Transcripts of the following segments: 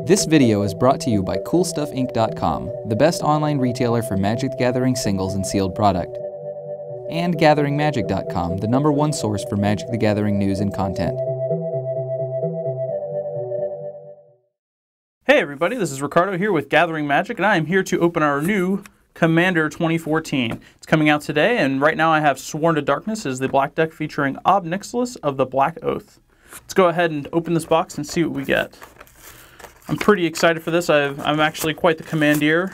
This video is brought to you by CoolStuffInc.com, the best online retailer for Magic the Gathering singles and sealed product, and GatheringMagic.com, the #1 source for Magic the Gathering news and content. Hey everybody, this is Ricardo here with Gathering Magic, and I am here to open our new Commander 2014. It's coming out today, and right now I have Sworn to Darkness as the black deck featuring Ob Nixilis of the Black Oath. Let's go ahead and open this box and see what we get. I'm pretty excited for this. I'm actually quite the commandeer.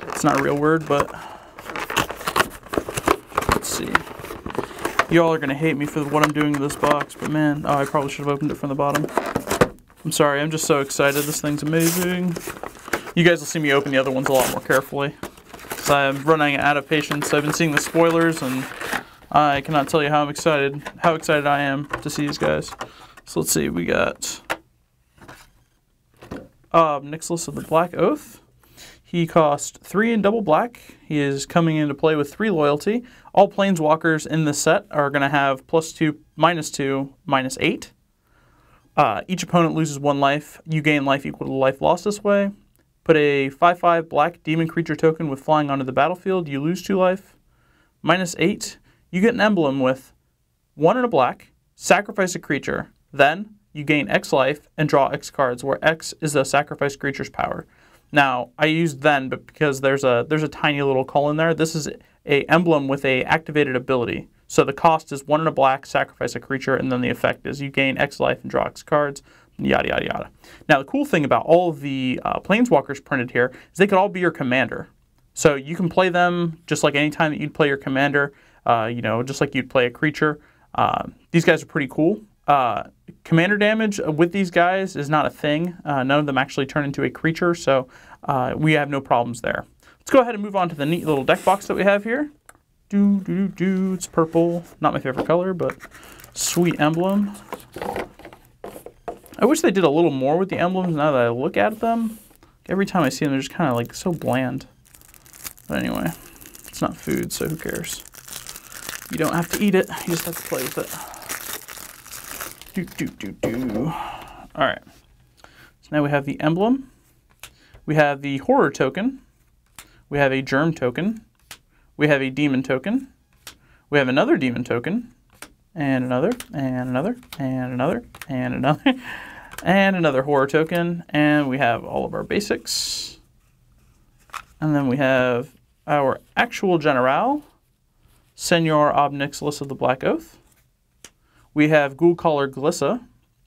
It's not a real word, but let's see. Y'all are going to hate me for what I'm doing to this box, but man, I probably should have opened it from the bottom. I'm sorry, I'm just so excited. This thing's amazing. You guys will see me open the other ones a lot more carefully. So I'm running out of patience. I've been seeing the spoilers, and I cannot tell you how excited I am to see these guys. So let's see, we got Nixilis of the Black Oath. He costs 3 in double black. He is coming into play with 3 loyalty. All planeswalkers in this set are going to have +2, -2, -8. Each opponent loses 1 life. You gain life equal to life lost this way. Put a 5/5 black demon creature token with flying onto the battlefield. You lose 2 life. -8. You get an emblem with 1 in a black. Sacrifice a creature. Then you gain X life and draw X cards, where X is the sacrificed creature's power. Now, I used then, but because there's a tiny little colon there, this is a emblem with a activated ability. So the cost is 1 in a black, sacrifice a creature, and then the effect is you gain X life and draw X cards, yada, yada, yada. Now, the cool thing about all of the planeswalkers printed here is they could all be your commander. So you can play them just like any time that you'd play your commander, just like you'd play a creature. These guys are pretty cool. Commander damage with these guys is not a thing. None of them actually turn into a creature, so we have no problems there. Let's go ahead and move on to the neat little deck box that we have here. It's purple. Not my favorite color, but sweet emblem. I wish they did a little more with the emblems now that I look at them. Every time I see them, they're just kind of like so bland. But anyway, it's not food, so who cares? You don't have to eat it, you just have to play with it. Alright, so now we have the emblem, we have the horror token, we have a germ token, we have a demon token, we have another demon token, and another, and another, and another, and another, and another horror token, and we have all of our basics, and then we have our actual General, Senor Ob Nixilis of the Black Oath. We have Ghoulcaller Glissa.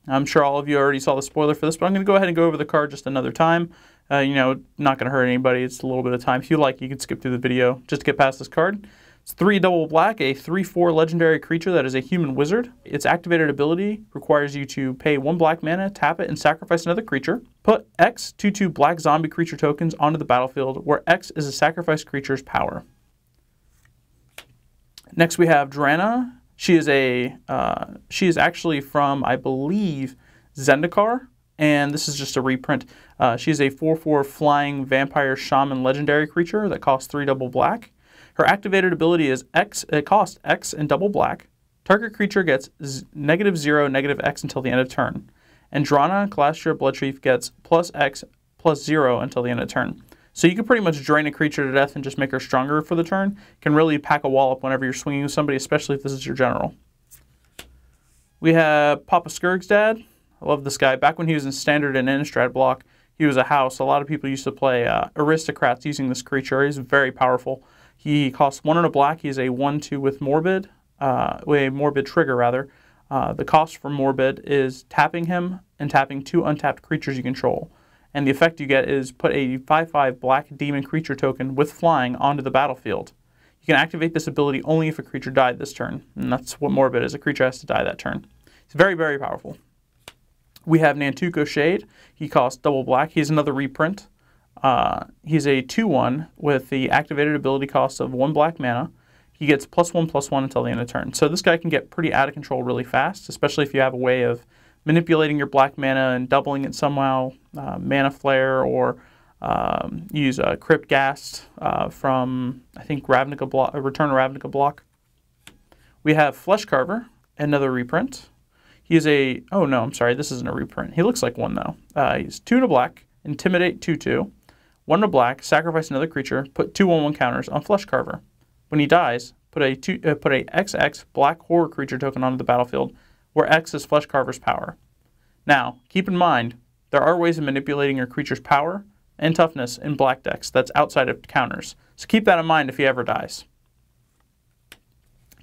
I'm sure all of you already saw the spoiler for this, but I'm going to go ahead and go over the card just another time. Not going to hurt anybody. It's a little bit of time. If you like, you can skip through the video just to get past this card. It's 3 double black, a 3/4 legendary creature that is a human wizard. Its activated ability requires you to pay 1 black mana, tap it, and sacrifice another creature. Put X 2/2 black zombie creature tokens onto the battlefield, where X is a sacrificed creature's power. Next we have Drana. She is actually from, I believe, Zendikar, and this is just a reprint. She is a 4/4 flying vampire shaman legendary creature that costs 3 double black. Her activated ability is X. It costs X and double black. Target creature gets -0, -X until the end of turn. And Drana, Kalastria, Bloodchief gets +X, +0 until the end of turn. So you can pretty much drain a creature to death and just make her stronger for the turn. Can really pack a wall up whenever you're swinging with somebody, especially if this is your general. We have Papa Skirsdag. I love this guy. Back when he was in Standard and Innistrad block, he was a house. A lot of people used to play Aristocrats using this creature. He's very powerful. He costs 1 in a black. He's a 1/2 with Morbid, a Morbid trigger rather. The cost for Morbid is tapping him and tapping 2 untapped creatures you control. And the effect you get is put a 5/5 black demon creature token with flying onto the battlefield. You can activate this ability only if a creature died this turn, and that's what Morbid is. A creature has to die that turn. It's very, very powerful. We have Nantuko Shade. He costs double black. He's another reprint. He's a 2/1 with the activated ability cost of 1 black mana. He gets +1/+1 until the end of turn. So this guy can get pretty out of control really fast, especially if you have a way of manipulating your black mana and doubling it somehow, Mana Flare, or use a Crypt Ghast from, I think, Return to Ravnica block. We have Fleshcarver, another reprint. He is a, oh no, I'm sorry, this isn't a reprint. He looks like one though. He's 2 and a black, Intimidate 2/2, 1 and a black, sacrifice another creature, put 2/1/1 counters on Flesh Carver. When he dies, put a XX black horror creature token onto the battlefield, where X is Flesh Carver's power. Now, keep in mind, there are ways of manipulating your creature's power and toughness in black decks that's outside of counters. So keep that in mind if he ever dies.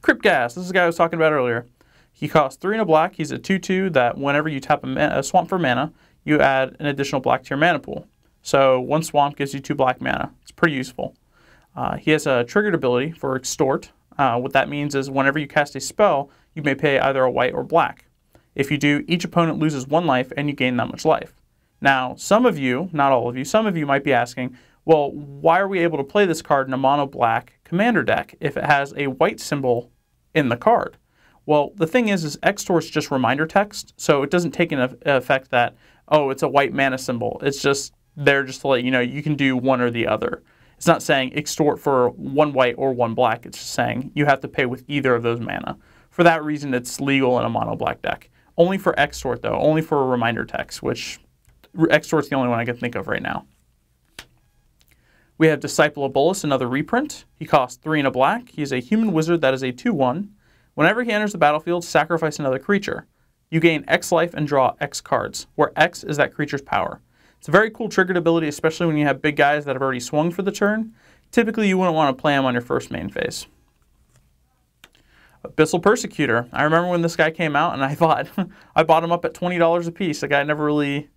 Crypt Ghast, this is the guy I was talking about earlier. He costs 3 and a black. He's a 2/2 that whenever you tap a swamp for mana, you add an additional black to your mana pool. So 1 swamp gives you 2 black mana. It's pretty useful. He has a triggered ability for Extort. What that means is whenever you cast a spell, you may pay either a white or black. If you do, each opponent loses 1 life and you gain that much life. Now, some of you, not all of you, some of you might be asking, well, why are we able to play this card in a mono black commander deck if it has a white symbol in the card? Well, the thing is Extort's just reminder text, so it doesn't take an effect that, oh, it's a white mana symbol. It's just there just to let you know you can do one or the other. It's not saying extort for 1 white or 1 black. It's just saying you have to pay with either of those mana. For that reason, it's legal in a mono black deck. Only for Extort, though. Only for a reminder text, which Extort's the only one I can think of right now. We have Disciple of Bolas, another reprint. He costs 3 and a black. He's a human wizard that is a 2/1. Whenever he enters the battlefield, sacrifice another creature. You gain X life and draw X cards, where X is that creature's power. It's a very cool triggered ability, especially when you have big guys that have already swung for the turn. Typically, you wouldn't want to play them on your first main phase. Abyssal Persecutor. I remember when this guy came out, and I thought I bought him up at $20 a piece. The guy never really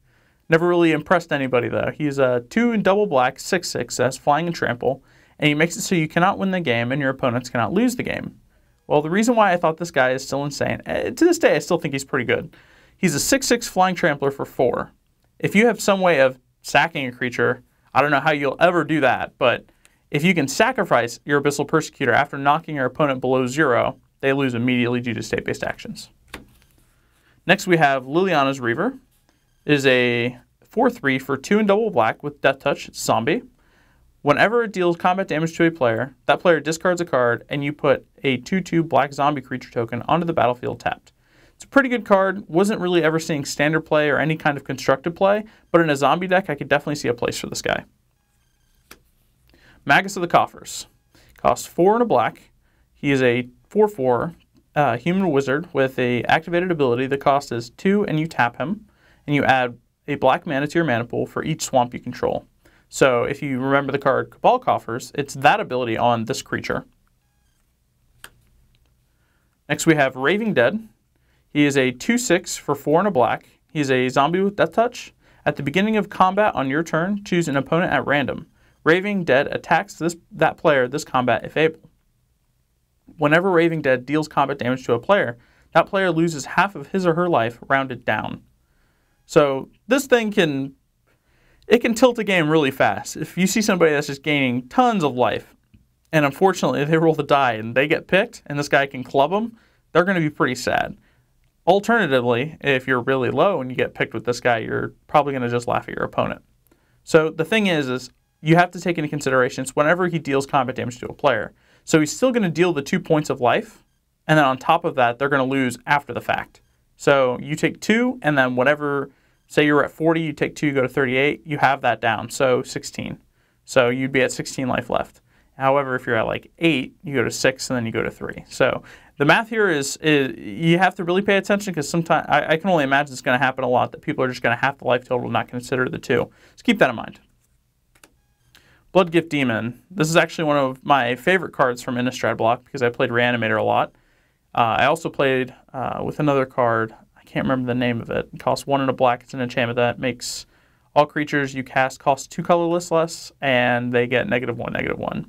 impressed anybody, though. He's a 2 and double black, 6/6, has flying and trample, and he makes it so you cannot win the game and your opponents cannot lose the game. Well, the reason why I thought this guy is still insane, to this day I still think he's pretty good. He's a 6/6 flying trampler for 4. If you have some way of sacking a creature, I don't know how you'll ever do that, but if you can sacrifice your Abyssal Persecutor after knocking your opponent below 0, they lose immediately due to state-based actions. Next we have Liliana's Reaver. It is a 4/3 for 2 and double black with Death Touch. It's zombie. Whenever it deals combat damage to a player, that player discards a card, and you put a 2/2 black zombie creature token onto the battlefield tapped. It's a pretty good card. Wasn't really ever seeing standard play or any kind of constructed play, but in a zombie deck, I could definitely see a place for this guy. Magus of the Coffers. Costs 4 and a black. He is a 4/4 human wizard with a activated ability. The cost is 2, and you tap him, and you add a black mana to your mana pool for each swamp you control. So if you remember the card Cabal Coffers, it's that ability on this creature. Next we have Raving Dead. He is a 2/6 for 4 and a black. He's a zombie with Death Touch. At the beginning of combat on your turn, choose an opponent at random. Raving Dead attacks that player this combat if able. Whenever Raving Dead deals combat damage to a player, that player loses half of his or her life rounded down. So this thing can tilt a game really fast. If you see somebody that's just gaining tons of life, and unfortunately they roll the die and they get picked, and this guy can club them, they're going to be pretty sad. Alternatively, if you're really low and you get picked with this guy, you're probably going to just laugh at your opponent. So the thing is you have to take into consideration whenever he deals combat damage to a player. So he's still going to deal the 2 points of life, and then on top of that, they're going to lose after the fact. So you take 2, and then whatever, say you're at 40, you take 2, you go to 38, you have that down, so 16. So you'd be at 16 life left. However, if you're at like 8, you go to 6, and then you go to 3. So the math here is you have to really pay attention, because sometimes I can only imagine it's going to happen a lot, that people are just going to have the life total and not consider the 2. So keep that in mind. Bloodgift Demon. This is actually one of my favorite cards from Innistrad block, because I played Reanimator a lot. I also played with another card. I can't remember the name of it. It costs 1 and a black. It's an enchantment that makes all creatures you cast cost 2 colorless less, and they get -1/-1.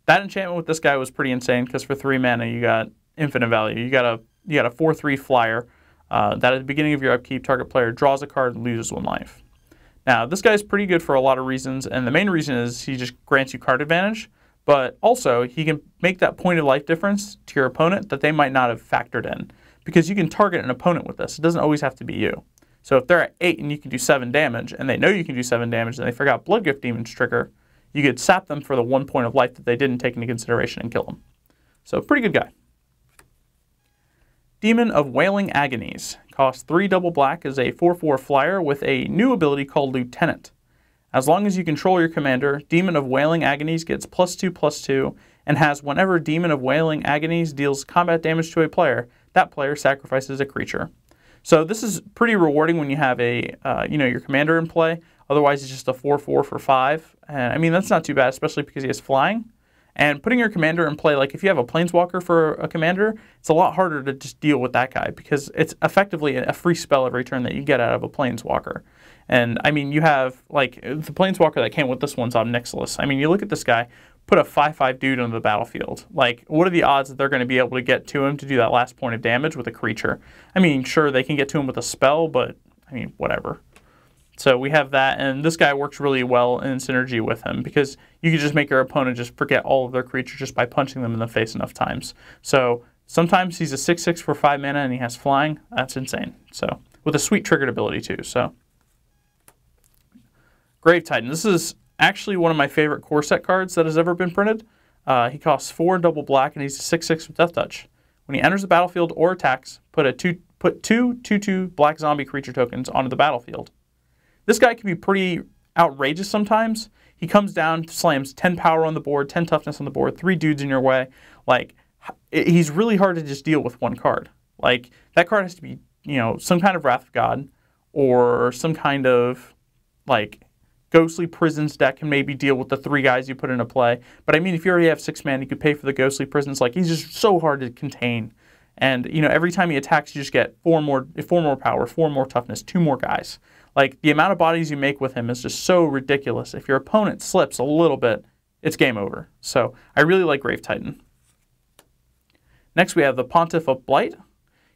That enchantment with this guy was pretty insane, because for 3 mana you got infinite value. You got a 4/3 flyer that at the beginning of your upkeep, target player draws a card and loses 1 life. Now, this guy's pretty good for a lot of reasons, and the main reason is he just grants you card advantage, but also he can make that point of life difference to your opponent that they might not have factored in, because you can target an opponent with this. It doesn't always have to be you. So if they're at 8 and you can do 7 damage, and they know you can do 7 damage, and they forgot Bloodgift Demon's trigger, you could sap them for the 1 point of life that they didn't take into consideration and kill them. So pretty good guy. Demon of Wailing Agonies. Costs 3 double black, is a 4/4 flyer with a new ability called Lieutenant. As long as you control your commander, Demon of Wailing Agonies gets +2/+2, and has whenever Demon of Wailing Agonies deals combat damage to a player, that player sacrifices a creature. So this is pretty rewarding when you have a your commander in play. Otherwise, it's just a 4/4 for 5. And I mean, that's not too bad, especially because he has flying. And putting your commander in play, like if you have a planeswalker for a commander, it's a lot harder to just deal with that guy because it's effectively a free spell every turn that you get out of a planeswalker. And I mean, you have like the planeswalker that came with this one's Omnixilus. I mean, you look at this guy, put a 5/5 dude on the battlefield. Like, what are the odds that they're going to be able to get to him to do that last point of damage with a creature? I mean, sure, they can get to him with a spell, but I mean, whatever. So we have that, and this guy works really well in synergy with him because you can just make your opponent just forget all of their creatures just by punching them in the face enough times. So sometimes he's a 6/6 for 5 mana and he has flying. That's insane. So with a sweet triggered ability too. So Grave Titan. This is actually one of my favorite core set cards that has ever been printed. He costs 4 double black and he's a 6/6 with Death Touch. When he enters the battlefield or attacks, put two 2/2 black zombie creature tokens onto the battlefield. This guy can be pretty outrageous sometimes. He comes down, slams 10 power on the board, 10 toughness on the board, 3 dudes in your way. Like, he's really hard to just deal with one card. Like, that card has to be, some kind of Wrath of God or some kind of, like, Ghostly Prisons deck can maybe deal with the 3 guys you put into play. But, I mean, if you already have 6 mana, you could pay for the Ghostly Prisons. Like, he's just so hard to contain. And, every time he attacks, you just get 4 more power, 4 more toughness, 2 more guys. Like, the amount of bodies you make with him is just so ridiculous. If your opponent slips a little bit, it's game over. So I really like Grave Titan. Next, we have the Pontiff of Blight.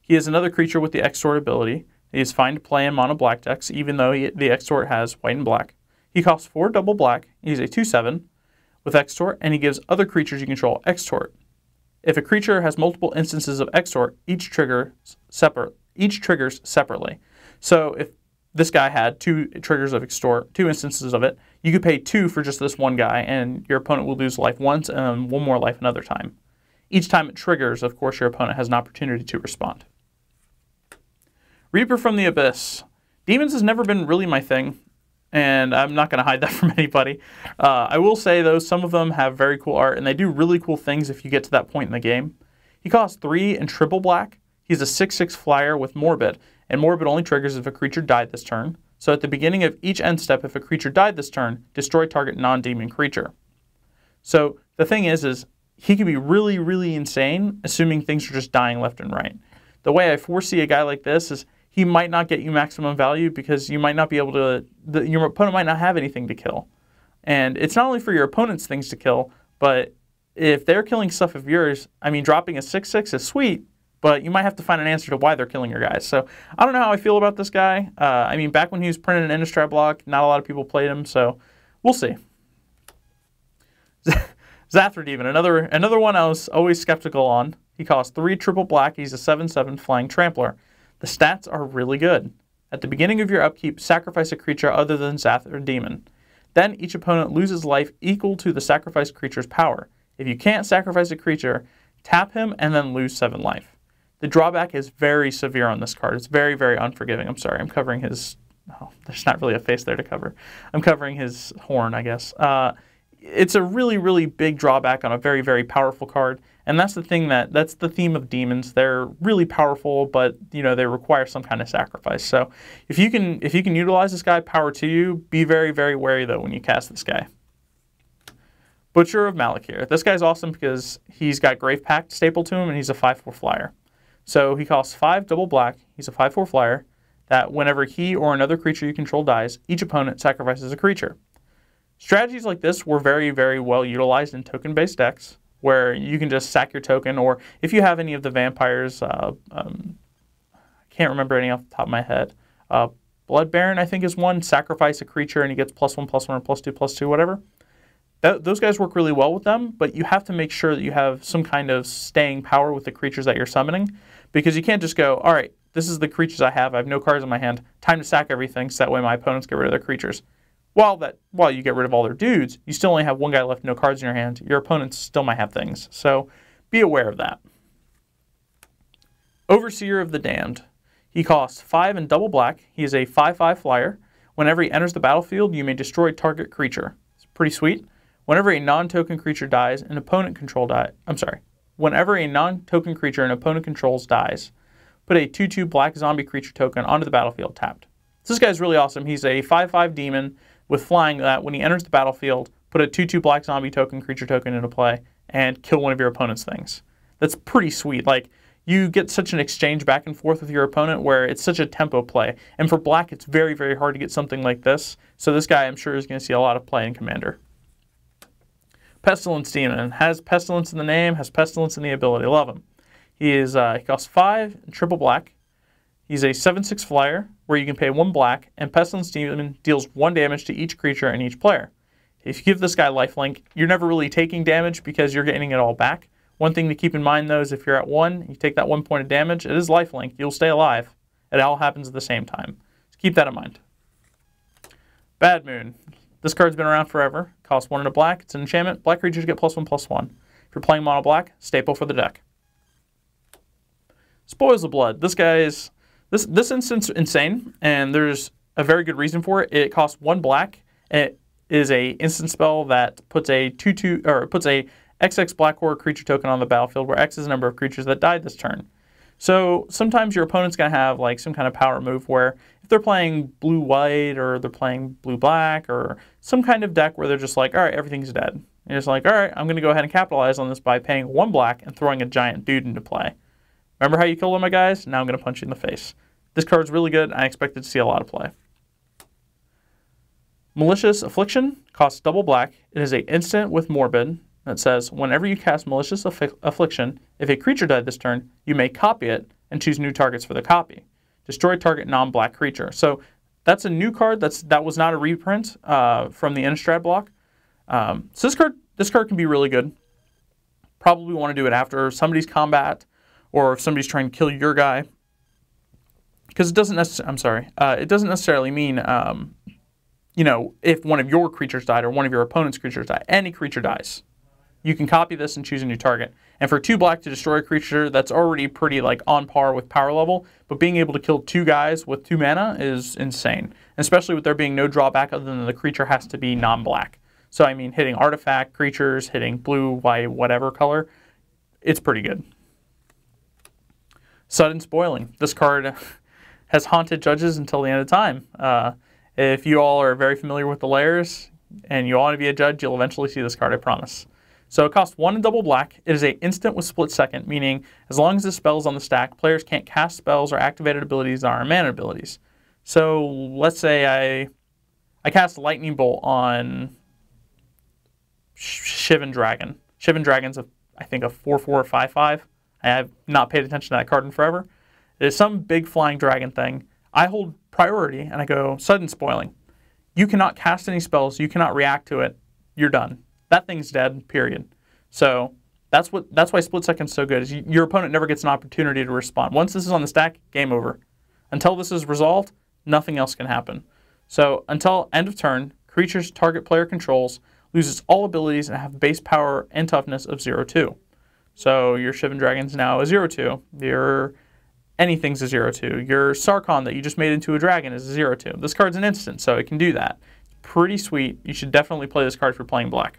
He is another creature with the Extort ability. He is fine to play in mono black decks, even though the Extort has white and black. He costs 4 double black. He's a 2/7 with Extort, and he gives other creatures you control Extort. If a creature has multiple instances of Extort, each triggers separately. So if this guy had 2 triggers of Extort, 2 instances of it, you could pay 2 for just this one guy, and your opponent will lose life once and 1 more life another time. Each time it triggers, of course, your opponent has an opportunity to respond. Reaper from the Abyss. Demons has never been really my thing, and I'm not going to hide that from anybody. I will say, though, some of them have very cool art, and they do really cool things if you get to that point in the game. He costs 3 and triple black. He's a 6/6 flyer with Morbid, and Morbid only triggers if a creature died this turn. So at the beginning of each end step, if a creature died this turn, destroy target non-demon creature. So the thing is he can be really, really insane, assuming things are just dying left and right. The way I foresee a guy like this is he might not get you maximum value because you might not be able to, your opponent might not have anything to kill. And it's not only for your opponent's things to kill, but if they're killing stuff of yours, I mean, dropping a 6/6 is sweet, but you might have to find an answer to why they're killing your guys. So I don't know how I feel about this guy. I mean, back when he was printed in Innistrad block, not a lot of people played him, so we'll see. Æther Demon, another one I was always skeptical on. He costs 3 triple black. He's a 7/7 flying trampler. The stats are really good. At the beginning of your upkeep, sacrifice a creature other than Æther Demon. Then each opponent loses life equal to the sacrificed creature's power. If you can't sacrifice a creature, tap him and then lose 7 life. The drawback is very severe on this card. It's very, very unforgiving. I'm sorry, I'm covering his... Oh, there's not really a face there to cover. I'm covering his horn, I guess. It's a really, really big drawback on a very, very powerful card. And that's the thing that's the theme of demons. They're really powerful, but they require some kind of sacrifice. So if you can utilize this guy, power to you. Be very, very wary though when you cast this guy. Butcher of Malakir. This guy's awesome because he's got Grave Pact stapled to him and he's a 5/4 flyer. So he costs 5 double black. He's a 5/4 flyer that whenever he or another creature you control dies, each opponent sacrifices a creature. Strategies like this were very, very well utilized in token-based decks where you can just sack your token, or if you have any of the vampires, I can't remember any off the top of my head. Blood Baron, I think, is one. Sacrifice a creature and he gets +1/+1 or +2/+2, whatever. Those guys work really well with them, but you have to make sure that you have some kind of staying power with the creatures that you're summoning, because you can't just go, all right, this is the creatures I have no cards in my hand, time to sack everything so that way my opponents get rid of their creatures. While you get rid of all their dudes, you still only have one guy left, no cards in your hand. Your opponents still might have things, so be aware of that. Overseer of the Damned. He costs 5 and double black. He is a 5/5 flyer. Whenever he enters the battlefield, you may destroy target creature. It's pretty sweet. Whenever a non-token creature dies, an opponent control Whenever a non-token creature an opponent controls dies, put a 2/2 black zombie creature token onto the battlefield tapped. So this guy's really awesome. He's a 5/5 demon with flying that when he enters the battlefield, put a 2/2 black zombie token creature token into play and kill one of your opponent's things. That's pretty sweet. Like, you get such an exchange back and forth with your opponent where it's such a tempo play. And for black, it's very, very hard to get something like this. So this guy, I'm sure, is going to see a lot of play in Commander. Pestilence Demon. Has Pestilence in the name, has Pestilence in the ability. Love him. He costs 5 and triple black. He's a 7/6 flyer where you can pay 1 black, and Pestilence Demon deals 1 damage to each creature and each player. If you give this guy lifelink, you're never really taking damage because you're getting it all back. One thing to keep in mind, though, is if you're at 1, you take that 1 point of damage, it is lifelink. You'll stay alive. It all happens at the same time. So keep that in mind. Bad Moon. This card's been around forever. Costs 1 and a black. It's an enchantment. Black creatures get +1/+1. If you're playing mono black, staple for the deck. Spoils of Blood. This guy is... This instance insane, and there's a very good reason for it. It costs 1 black. It is a instant spell that puts a 2/2 or puts a XX black horror creature token on the battlefield, where X is the number of creatures that died this turn. So sometimes your opponent's gonna have like some kind of power move where if they're playing blue-white or they're playing blue-black or some kind of deck where they're just like, all right, everything's dead. And you're just like, all right, I'm gonna go ahead and capitalize on this by paying 1 black and throwing a giant dude into play. Remember how you killed all my guys? Now I'm going to punch you in the face. This card's really good. I expect it to see a lot of play. Malicious Affliction costs double black. It is an instant with Morbid that says, whenever you cast Malicious Affliction, if a creature died this turn, you may copy it and choose new targets for the copy. Destroy target non-black creature. So that's a new card. That was not a reprint from the Innistrad block. So this card can be really good. Probably want to do it after somebody's combat, or if somebody's trying to kill your guy, because it doesn't necessarily mean, you know, if one of your creatures died or one of your opponent's creatures died. Any creature dies, you can copy this and choose a new target. And for 2 black to destroy a creature, that's already pretty like on par with power level. But being able to kill 2 guys with 2 mana is insane, especially with there being no drawback other than the creature has to be non-black. So I mean, hitting artifact creatures, hitting blue, white, whatever color, it's pretty good. Sudden Spoiling. This card has haunted judges until the end of time. If you all are very familiar with the layers and you all want to be a judge, you'll eventually see this card, I promise. So it costs 1 and double black. It is an instant with split second, meaning as long as this spell is on the stack, players can't cast spells or activated abilities that aren't mana abilities. So let's say I cast Lightning Bolt on Shivan Dragon. Shivan Dragon's, I think, a 4/4 or 5/5. I have not paid attention to that card in forever. It is some big flying dragon thing. I hold priority and I go, Sudden Spoiling. You cannot cast any spells. You cannot react to it. You're done. That thing's dead, period. So that's why Split Second's so good. Is your opponent never gets an opportunity to respond. Once this is on the stack, game over. Until this is resolved, nothing else can happen. So until end of turn, creatures target player controls loses all abilities and have base power and toughness of 0/2. So your Shivan Dragon's now a 0/2. Your anything's a 0/2. Your Sarkhan that you just made into a dragon is a 0/2. This card's an instant, so it can do that. It's pretty sweet. You should definitely play this card if you're playing black.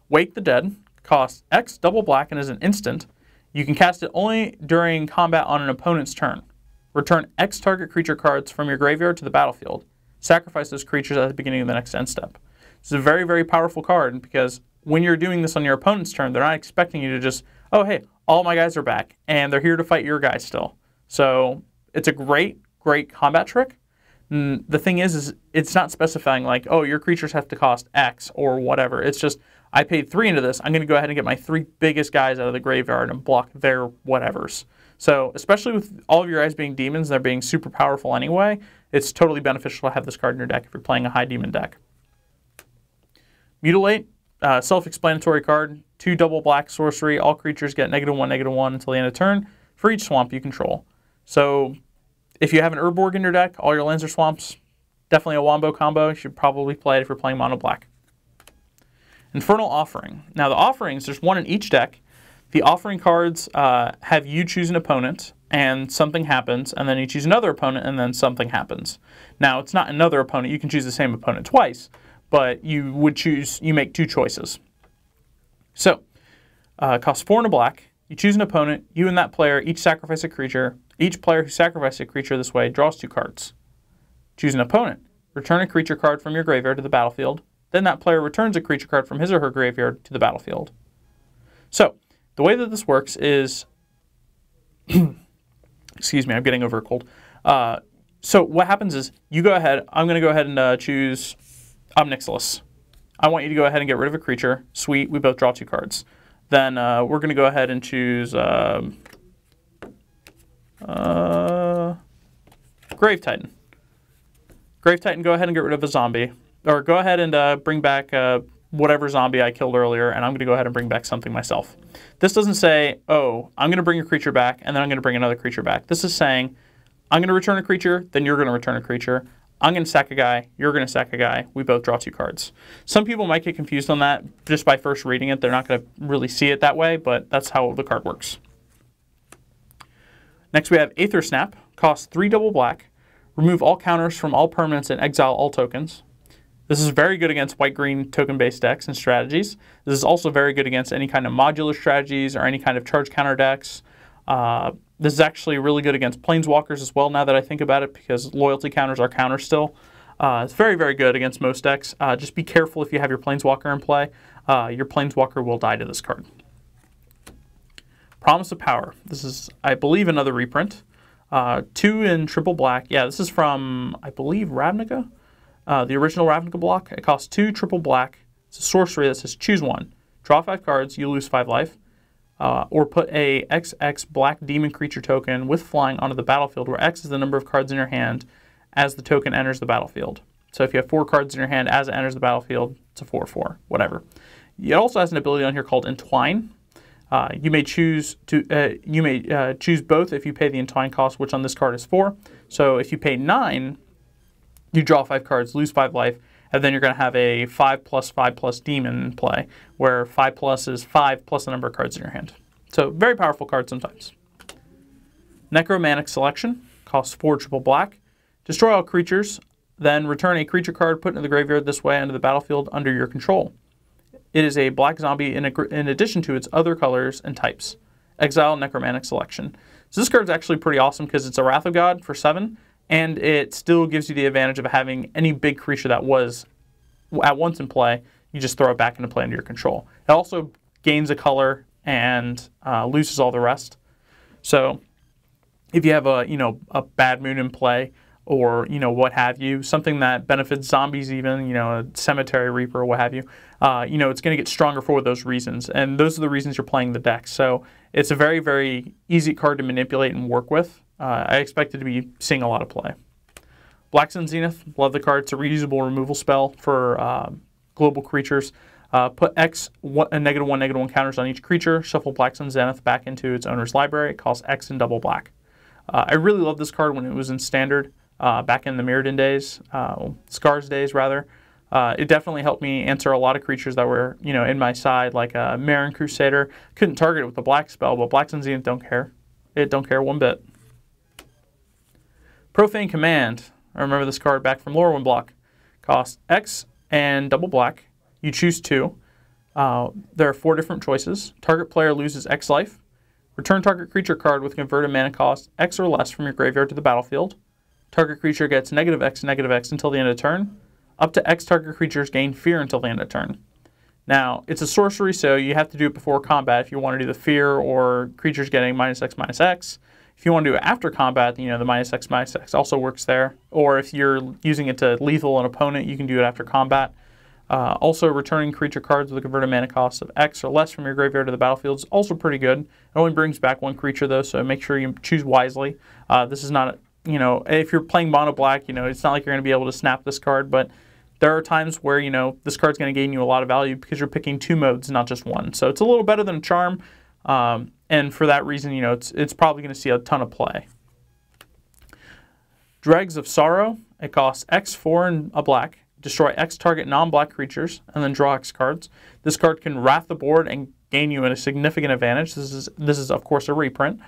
Wake the Dead costs X double black and is an instant. You can cast it only during combat on an opponent's turn. Return X target creature cards from your graveyard to the battlefield. Sacrifice those creatures at the beginning of the next end step. This is a very, very powerful card because when you're doing this on your opponent's turn, they're not expecting you to just, oh, hey, all my guys are back, and they're here to fight your guys still. So it's a great, great combat trick. The thing is it's not specifying like, oh, your creatures have to cost X or whatever. It's just, I paid 3 into this. I'm going to go ahead and get my 3 biggest guys out of the graveyard and block their whatevers. So especially with all of your guys being demons, they're being super powerful anyway, it's totally beneficial to have this card in your deck if you're playing a high demon deck. Mutilate. Self-explanatory card, 2 double black sorcery. All creatures get -1/-1 until the end of turn for each swamp you control. So if you have an Urborg in your deck, all your lands are swamps. Definitely a wombo combo. You should probably play it if you're playing mono black. Infernal Offering. Now the offerings, there's 1 in each deck. The offering cards have you choose an opponent and something happens, and then you choose another opponent and then something happens. Now, it's not another opponent. You can choose the same opponent twice, but you make 2 choices. So, costs 4 and a black. You choose an opponent. You and that player each sacrifice a creature. Each player who sacrifices a creature this way draws 2 cards. Choose an opponent. Return a creature card from your graveyard to the battlefield. Then that player returns a creature card from his or her graveyard to the battlefield. So, the way that this works is... excuse me, I'm getting over a cold. So what happens is, you go ahead, I'm going to go ahead and choose Omnixilus. I want you to go ahead and get rid of a creature. Sweet, we both draw 2 cards. Then we're going to go ahead and choose Grave Titan. Grave Titan, go ahead and get rid of a zombie. Or go ahead and bring back whatever zombie I killed earlier, and I'm going to go ahead and bring back something myself. This doesn't say, oh, I'm going to bring a creature back, and then I'm going to bring another creature back. This is saying, I'm going to return a creature, then you're going to return a creature. I'm going to sack a guy, you're going to sack a guy. We both draw 2 cards. Some people might get confused on that just by first reading it. They're not going to really see it that way, but that's how the card works. Next we have Æther Snap. Costs 3 double black. Remove all counters from all permanents and exile all tokens. This is very good against white-green token-based decks and strategies. This is also very good against any kind of modular strategies or any kind of charge counter decks. This is actually really good against planeswalkers as well, now that I think about it, because loyalty counters are counters still. It's very, very good against most decks. Just be careful if you have your planeswalker in play. Your planeswalker will die to this card. Promise of Power. This is, I believe, another reprint. 2 in triple black. Yeah, this is from, I believe, Ravnica. The original Ravnica block. It costs 2 triple black. It's a sorcery that says choose 1. Draw 5 cards, you lose 5 life. Or put a XX black demon creature token with flying onto the battlefield, where X is the number of cards in your hand as the token enters the battlefield. So if you have 4 cards in your hand as it enters the battlefield, it's a 4/4, whatever. It also has an ability on here called Entwine. You may choose choose both if you pay the Entwine cost, which on this card is 4. So if you pay 9, you draw 5 cards, lose 5 life, and then you're going to have a 5+5+ demon in play, where 5+ is 5 plus the number of cards in your hand. So very powerful card sometimes. Necromantic Selection costs 4 triple black. Destroy all creatures, then return a creature card put into the graveyard this way into the battlefield under your control. It is a black zombie in addition to its other colors and types. Exile Necromantic Selection. So this card's actually pretty awesome because it's a Wrath of God for 7. And it still gives you the advantage of having any big creature that was at once in play, you just throw it back into play under your control. It also gains a color and loses all the rest. So if you have a Bad Moon in play, or what have you, something that benefits zombies even, a Cemetery Reaper or what have you, it's going to get stronger for those reasons. And those are the reasons you're playing the deck. So it's a very, very easy card to manipulate and work with. I expect it to be seeing a lot of play. Black Sun Zenith, love the card. It's a reusable removal spell for global creatures. Put X -1/-1 counters on each creature. Shuffle Black Sun Zenith back into its owner's library. It costs X and double black. I really loved this card when it was in Standard back in the Mirrodin days, Scars days rather. It definitely helped me answer a lot of creatures that were in my side, like Marin Crusader. Couldn't target it with the black spell, but Black Sun Zenith don't care. It don't care one bit. Profane Command. I remember this card back from Lorwyn block. Costs X and double black. You choose 2. There are 4 different choices. Target player loses X life. Return target creature card with converted mana cost X or less from your graveyard to the battlefield. Target creature gets -X, -X until the end of turn. Up to X target creatures gain fear until the end of turn. Now, it's a sorcery, so you have to do it before combat if you want to do the fear or creatures getting -X, -X. If you want to do it after combat, the -X, -X also works there. Or if you're using it to lethal an opponent, you can do it after combat. Also, returning creature cards with a converted mana cost of X or less from your graveyard to the battlefield is also pretty good. It only brings back 1 creature, though, so make sure you choose wisely. This is not, if you're playing mono black, it's not like you're going to be able to snap this card, but there are times where, this card's going to gain you a lot of value because you're picking 2 modes, not just 1. So it's a little better than a Charm. And for that reason, it's probably going to see a ton of play. Dregs of Sorrow. It costs X, 4 and a black. Destroy X target non-black creatures, and then draw X cards. This card can wrath the board and gain you a significant advantage. This is of course a reprint.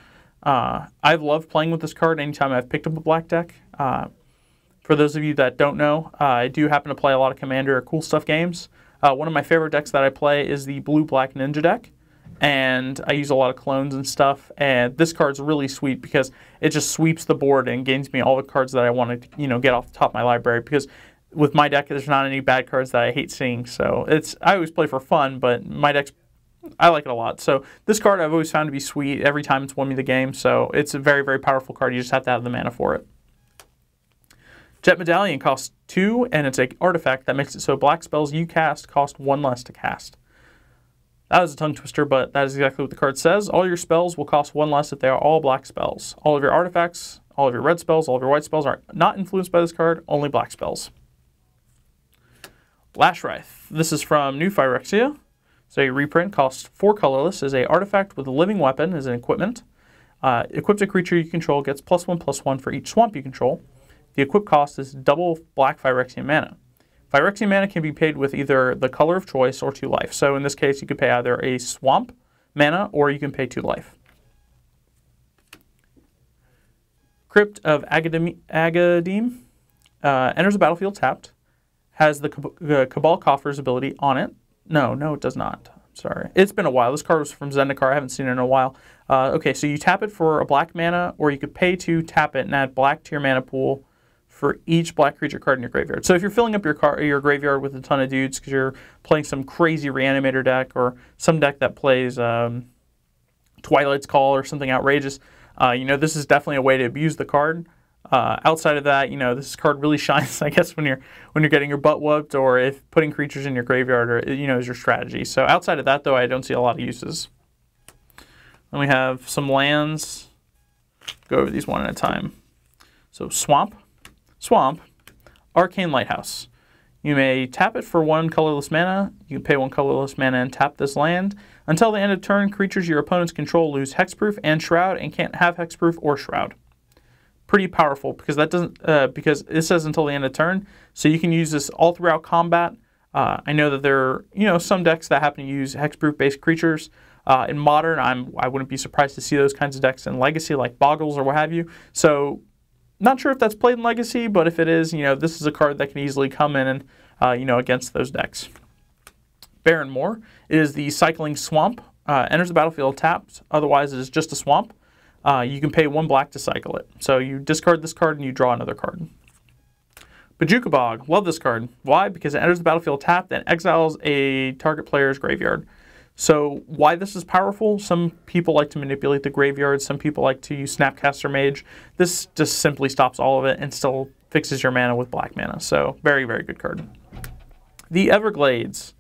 I've loved playing with this card anytime I've picked up a black deck. For those of you that don't know, I do happen to play a lot of Commander or Cool Stuff games. One of my favorite decks that I play is the blue-black Ninja deck, and I use a lot of clones and stuff, and this card's really sweet because it just sweeps the board and gains me all the cards that I want to get off the top of my library, because with my deck there's not any bad cards that I hate seeing. So I always play for fun, but my deck's, I like it a lot. So this card I've always found to be sweet every time it's won me the game, so it's a very, very powerful card. You just have to have the mana for it. Jet Medallion costs 2, and it's an artifact that makes it so black spells you cast cost 1 less to cast. That was a tongue twister, but that is exactly what the card says. All your spells will cost 1 less if they are all black spells. All of your artifacts, all of your red spells, all of your white spells are not influenced by this card, only black spells. Lashwraith. This is from New Phyrexia. So a reprint, costs 4 colorless, is an artifact with a living weapon as an equipment. Equipped a creature you control gets +1/+1 for each swamp you control. The equip cost is double black Phyrexian mana. Phyrexian mana can be paid with either the color of choice or 2 life. So in this case, you could pay either a swamp mana or you can pay 2 life. Crypt of Agadem enters the battlefield tapped. Has the Cabal Coffers ability on it. No, it does not. Sorry. It's been a while. This card was from Zendikar. I haven't seen it in a while. Okay, so you tap it for a black mana, or you could pay to tap it and add black to your mana pool for each black creature card in your graveyard. So if you're filling up your graveyard with a ton of dudes because you're playing some crazy Reanimator deck or some deck that plays Twilight's Call or something outrageous, this is definitely a way to abuse the card. Outside of that, this card really shines, I guess, when you're getting your butt whooped, or if putting creatures in your graveyard, or is your strategy. So outside of that, though, I don't see a lot of uses. Then we have some lands. Go over these one at a time. So Swamp, Arcane Lighthouse. You may tap it for 1 colorless mana. You can pay 1 colorless mana and tap this land. Until the end of turn, creatures your opponents control lose Hexproof and Shroud and can't have Hexproof or Shroud. Pretty powerful because that doesn't because it says until the end of turn, so you can use this all throughout combat. I know that there are some decks that happen to use hexproof based creatures. In Modern, I wouldn't be surprised to see those kinds of decks in Legacy, like Boggles or what have you. So not sure if that's played in Legacy, but if it is, this is a card that can easily come in and against those decks. Barren Moor is the cycling swamp. Enters the battlefield tapped. Otherwise, it is just a swamp. You can pay 1 black to cycle it. So you discard this card and you draw another card. Bojuka Bog. Love this card. Why? Because it enters the battlefield tapped and exiles a target player's graveyard. So why this is powerful? Some people like to manipulate the graveyard. Some people like to use Snapcaster Mage. This just simply stops all of it and still fixes your mana with black mana. So very, very good card. The Everglades.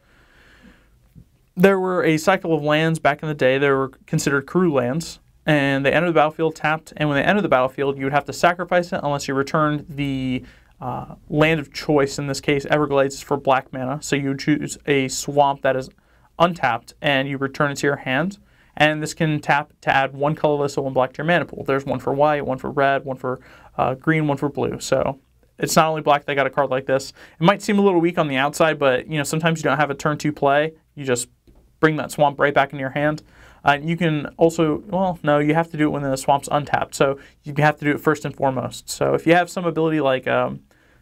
There were a cycle of lands back in the day. They were considered crew lands. And they enter the battlefield tapped, and when they enter the battlefield, you would have to sacrifice it unless you returned the land of choice. In this case, Everglades is for black mana, so you choose a swamp that is untapped, and you return it to your hand. And this can tap to add 1 colorless or 1 black to your mana pool. There's 1 for white, 1 for red, 1 for green, 1 for blue. So it's not only black that got a card like this. It might seem a little weak on the outside, but sometimes you don't have a turn 2 play. You just bring that swamp right back into your hand. You can also, well, no, you have to do it when the swamp's untapped. So you have to do it first and foremost. So if you have some ability like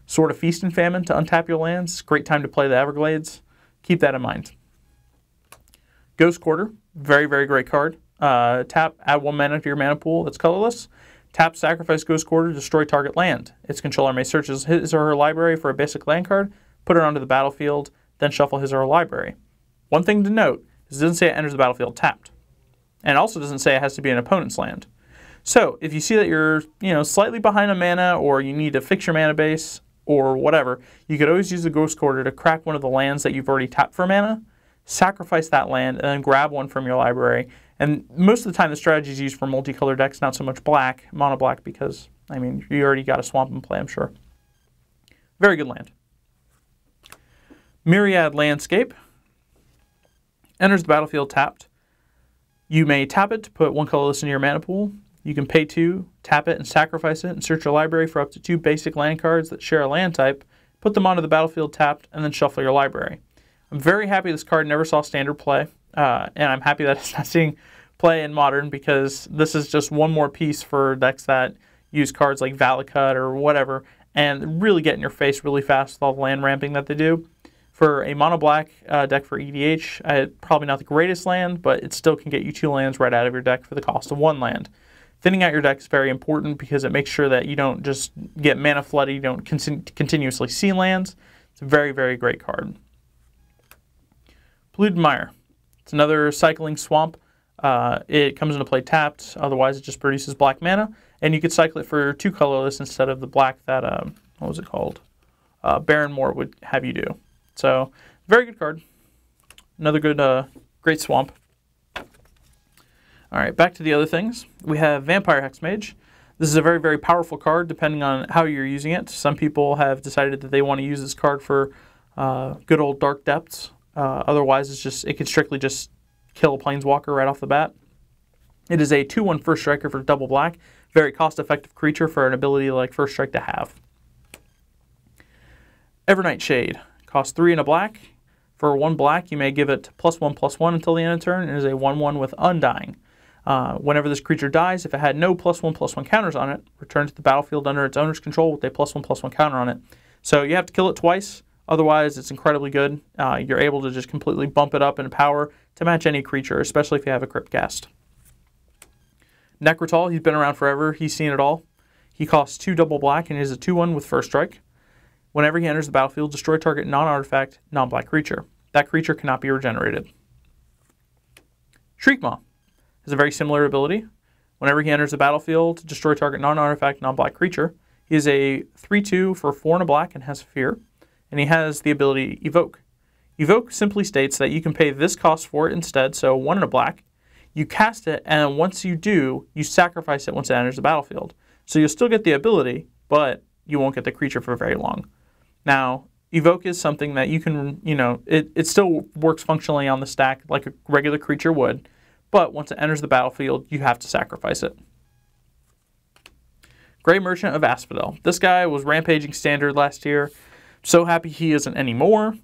Sword of Feast and Famine to untap your lands, great time to play the Everglades. Keep that in mind. Ghost Quarter, very, very great card. Tap, add 1 mana to your mana pool that's colorless. Tap, sacrifice Ghost Quarter, destroy target land. Its controller may search his or her library for a basic land card, put it onto the battlefield, then shuffle his or her library. One thing to note is it doesn't say it enters the battlefield tapped. And it also doesn't say it has to be an opponent's land. So if you see that you're slightly behind on mana, or you need to fix your mana base or whatever, you could always use the Ghost Quarter to crack one of the lands that you've already tapped for mana, sacrifice that land, and then grab 1 from your library. And most of the time the strategy is used for multicolored decks, not so much black, mono black, because you already got a swamp in play, I'm sure. Very good land. Myriad Landscape. Enters the battlefield tapped. You may tap it to put 1 colorless in your mana pool. You can pay 2, tap it and sacrifice it, and search your library for up to 2 basic land cards that share a land type, put them onto the battlefield tapped, and then shuffle your library. I'm very happy this card never saw standard play. and I'm happy that it's not seeing play in Modern, because this is just one more piece for decks that use cards like Valakut or whatever, and really get in your face really fast with all the land ramping that they do. For a mono black deck for EDH, probably not the greatest land, but it still can get you 2 lands right out of your deck for the cost of 1 land. Thinning out your deck is very important because it makes sure that you don't just get mana flooded, you don't continuously see lands. It's a very, very great card. Polluted Mire. It's another cycling swamp. It comes into play tapped, otherwise it just produces black mana, and you could cycle it for 2 colorless instead of the black that, what was it called? Baron Moore would have you do. So, very good card. Another good, great swamp. Alright, back to the other things. We have Vampire Hexmage. This is a very, very powerful card depending on how you're using it. Some people have decided that they want to use this card for good old Dark Depths. Otherwise, it can strictly just kill a Planeswalker right off the bat. It is a 2/1 First Striker for double black. Very cost-effective creature for an ability like First Strike to have. Evernight Shade. Costs 3 and a black. For 1 black, you may give it +1/+1 until the end of turn. It is a 1/1 with Undying. Whenever this creature dies, if it had no +1/+1 counters on it, return to the battlefield under its owner's control with a +1/+1 counter on it. So you have to kill it twice. Otherwise, it's incredibly good. You're able to just completely bump it up in power to match any creature, especially if you have a Crypt Ghast. Nekrataal, he's been around forever. He's seen it all. He costs 2 double black and is a 2/1 with First Strike. Whenever he enters the battlefield, destroy target non-artifact, non-black creature. That creature cannot be regenerated. Shriekmaw has a very similar ability. Whenever he enters the battlefield, destroy target non-artifact, non-black creature. He is a 3/2 for 4 and a black and has fear. And he has the ability Evoke. Evoke simply states that you can pay this cost for it instead, so 1 and a black. You cast it, and once you do, you sacrifice it once it enters the battlefield. So you'll still get the ability, but you won't get the creature for very long. Now, Evoke is something that you can, it still works functionally on the stack like a regular creature would, but once it enters the battlefield, you have to sacrifice it. Grey Merchant of Asphodel. This guy was rampaging standard last year. So happy he isn't anymore.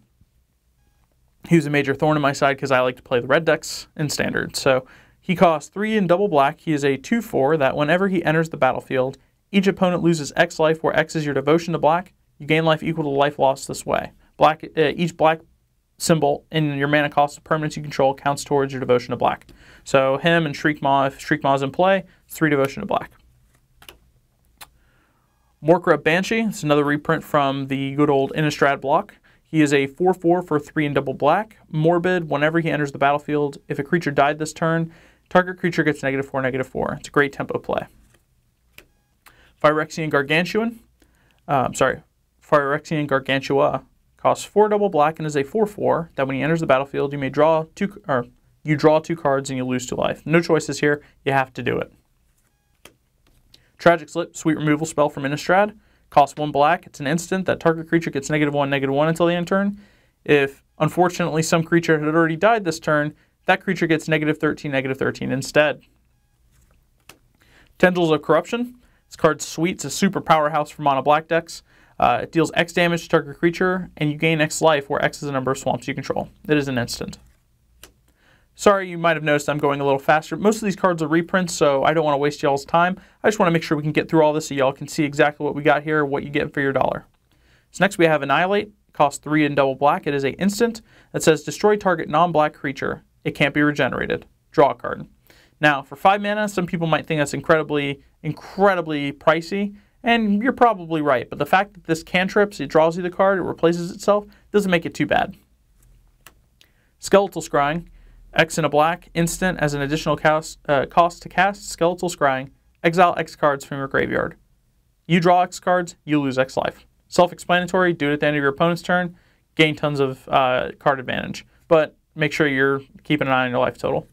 He was a major thorn in my side because I like to play the red decks in standard. So he costs 3 and double black. He is a 2/4 that whenever he enters the battlefield, each opponent loses X life, where X is your devotion to black. You gain life equal to life lost this way. Each black symbol in your mana cost of permanents you control counts towards your devotion to black. So him and Shriekmaw, if Shriekmaw is in play, it's 3 devotion to black. Morkrut Banshee, it's another reprint from the good old Innistrad block. He is a 4/4 for 3 and double black. Morbid, whenever he enters the battlefield, if a creature died this turn, target creature gets -4/-4. It's a great tempo play. Phyrexian Gargantua costs 4 double black and is a 4/4 that when he enters the battlefield, you draw 2 cards and you lose 2 life. No choices here. You have to do it. Tragic Slip, sweet removal spell from Innistrad. Costs 1 black. It's an instant that target creature gets -1/-1 until the end of turn. If, unfortunately, some creature had already died this turn, that creature gets -13/-13 instead. Tendrils of Corruption. This card's sweet. It's a super powerhouse for mono black decks. It deals X damage to target creature, and you gain X life, where X is the number of swamps you control. It is an instant. Sorry, you might have noticed I'm going a little faster. Most of these cards are reprints, so I don't want to waste y'all's time. I just want to make sure we can get through all this so y'all can see exactly what we got here, what you get for your dollar. So next we have Annihilate. It costs 3 and double black. It is an instant that says destroy target non-black creature. It can't be regenerated. Draw a card. Now, for 5 mana, some people might think that's incredibly pricey, and you're probably right. But the fact that this cantrips, it draws you the card, it replaces itself, doesn't make it too bad. Skeletal Scrying. X and a black, instant as an additional cost to cast Skeletal Scrying. Exile X cards from your graveyard. You draw X cards, you lose X life. Self-explanatory, do it at the end of your opponent's turn, gain tons of card advantage. But make sure you're keeping an eye on your life total.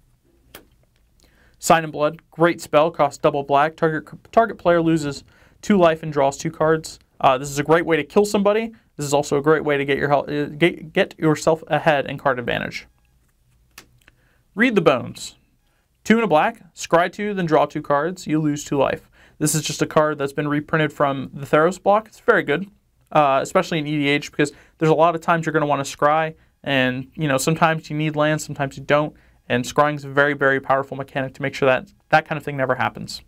Sign in Blood, great spell, costs double black. Target player loses 2 life and draws 2 cards. This is a great way to kill somebody. This is also a great way to get yourself ahead in card advantage. Read the Bones. 2 and a black, scry 2, then draw 2 cards. You lose 2 life. This is just a card that's been reprinted from the Theros block. It's very good, especially in EDH, because there's a lot of times you're going to want to scry, and sometimes you need lands, sometimes you don't. And Scrying is a very, very powerful mechanic to make sure that that kind of thing never happens.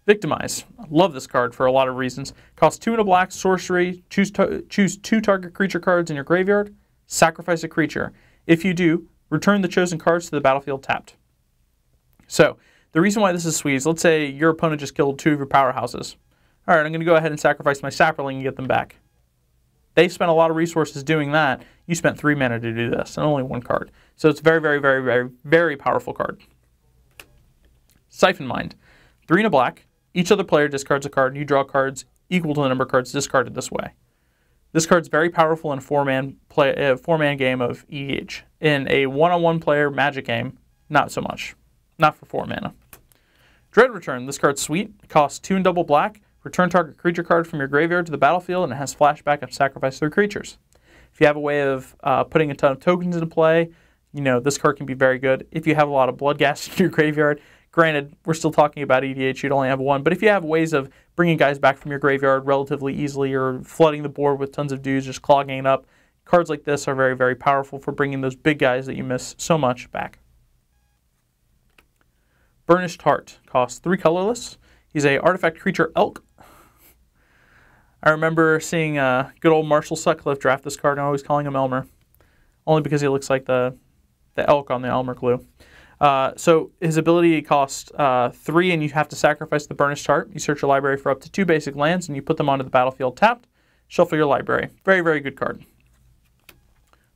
Victimize. I love this card for a lot of reasons. Costs 2 and a black, sorcery, choose 2 target creature cards in your graveyard, sacrifice a creature. If you do, return the chosen cards to the battlefield tapped. So, the reason why this is sweet is, let's say your opponent just killed 2 of your powerhouses. Alright, I'm going to go ahead and sacrifice my Saproling and get them back. They spent a lot of resources doing that. You spent 3 mana to do this, and only 1 card. So it's a very, very, very, very, very powerful card. Syphon Mind. 3 and a black. Each other player discards a card, and you draw cards equal to the number of cards discarded this way. This card's very powerful in a 4-man game of EDH. In a one-on-one player Magic game, not so much. Not for 4 mana. Dread Return. This card's sweet. It costs 2 and double black. Return target creature card from your graveyard to the battlefield, and it has flashback and sacrifice 3 creatures. If you have a way of putting a ton of tokens into play, you know, this card can be very good. If you have a lot of Bloodgift in your graveyard, granted, we're still talking about EDH, you'd only have 1, but if you have ways of bringing guys back from your graveyard relatively easily or flooding the board with tons of dudes, just clogging it up, cards like this are very, very powerful for bringing those big guys that you miss so much back. Burnished Hart. Costs 3 colorless. He's a artifact creature elk. I remember seeing good old Marshall Sutcliffe draft this card and always calling him Elmer. Only because he looks like the elk on the Elmer clue. So his ability costs 3 and you have to sacrifice the Burnished Hart. You search your library for up to 2 basic lands and you put them onto the battlefield tapped. Shuffle your library. Very, very good card.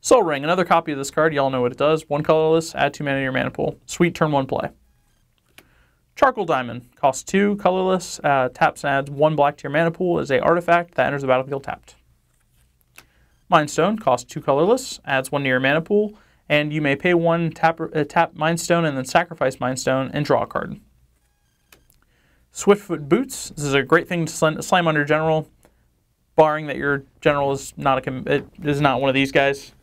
Sol Ring. Another copy of this card. You all know what it does. 1 colorless. Add 2 mana to your mana pool. Sweet turn 1 play. Charcoal Diamond. Costs 2 colorless. Taps and adds 1 black to your mana pool. Is a artifact that enters the battlefield tapped. Mind Stone. Costs 2 colorless. Adds 1 to your mana pool. And you may pay 1, tap Mind Stone, and then sacrifice Mind Stone and draw a card. Swiftfoot Boots. This is a great thing to slam under general, barring that your general is not one of these guys,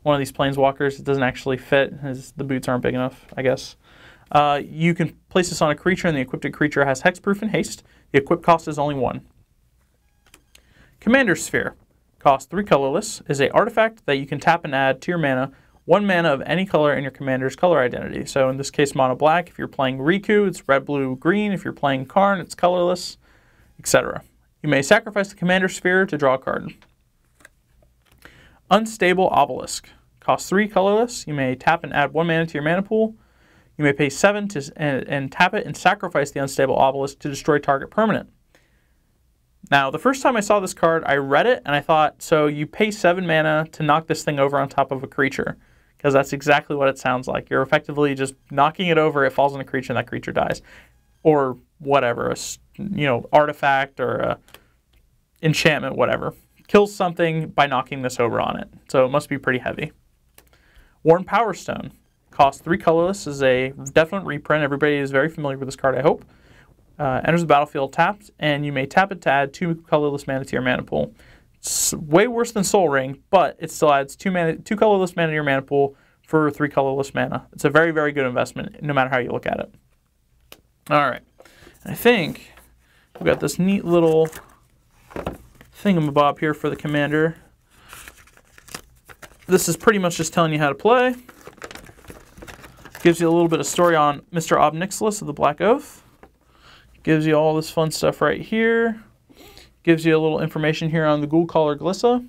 one of these planeswalkers. It doesn't actually fit, as the boots aren't big enough, I guess. You can place this on a creature, and the equipped creature has hexproof and haste. The equip cost is only 1. Commander Sphere. Costs 3 colorless. Is a artifact that you can tap and add to your mana. 1 mana of any color in your commander's color identity. So in this case, mono black. If you're playing Riku, it's red, blue, green. If you're playing Karn, it's colorless, etc. You may sacrifice the commander sphere to draw a card. Unstable Obelisk. Costs 3 colorless. You may tap and add 1 mana to your mana pool. You may pay 7 and tap it and sacrifice the Unstable Obelisk to destroy target permanent. Now, the first time I saw this card, I read it and I thought, so you pay 7 mana to knock this thing over on top of a creature. Because that's exactly what it sounds like. You're effectively just knocking it over, it falls on a creature, and that creature dies. Or whatever, artifact or a enchantment, whatever. Kills something by knocking this over on it. So it must be pretty heavy. Worn Powerstone. Costs 3 colorless, is a definite reprint. Everybody is very familiar with this card, I hope. Enters the battlefield tapped, and you may tap it to add 2 colorless mana to your mana pool. It's way worse than Sol Ring, but it still adds 2 colorless mana to your mana pool for 3 colorless mana. It's a very, very good investment, no matter how you look at it. All right. I think we've got this neat little thingamabob here for the commander. This is pretty much just telling you how to play. Gives you a little bit of story on Mr. Ob Nixilis of the Black Oath. Gives you all this fun stuff right here. Gives you a little information here on the Ghoul Caller Glissa.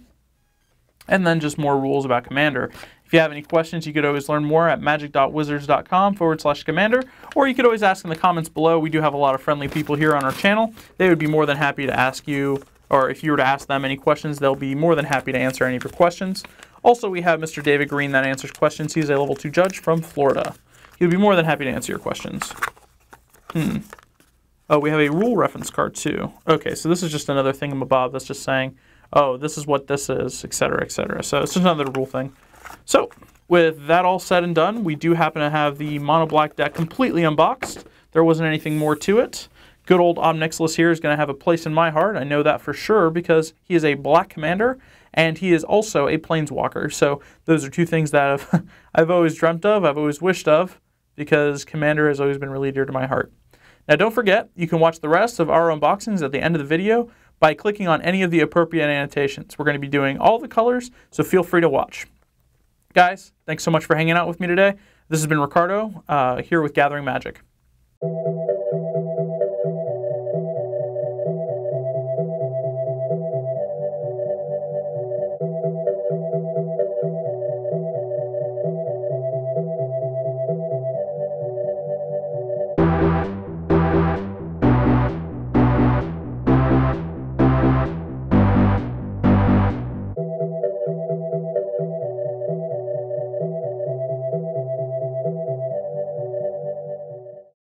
And then just more rules about Commander. If you have any questions, you could always learn more at magic.wizards.com/commander. Or you could always ask in the comments below. We do have a lot of friendly people here on our channel. They would be more than happy to ask you, or if you were to ask them any questions, they'll be more than happy to answer any of your questions. Also, we have Mr. David Green that answers questions. He's a level 2 judge from Florida. He'll be more than happy to answer your questions. Oh, we have a rule reference card too. Okay, so this is just another thingamabob that's just saying, oh, this is what this is, etc., etc. So it's just another rule thing. So, with that all said and done, we do happen to have the mono black deck completely unboxed. There wasn't anything more to it. Good old Ob Nixilis here is going to have a place in my heart. I know that for sure because he is a black commander and he is also a planeswalker. So those are 2 things that I've always dreamt of, I've always wished of, because commander has always been really dear to my heart. Now don't forget, you can watch the rest of our unboxings at the end of the video by clicking on any of the appropriate annotations. We're going to be doing all the colors, so feel free to watch. guys, thanks so much for hanging out with me today. This has been Ricardo here with Gathering Magic.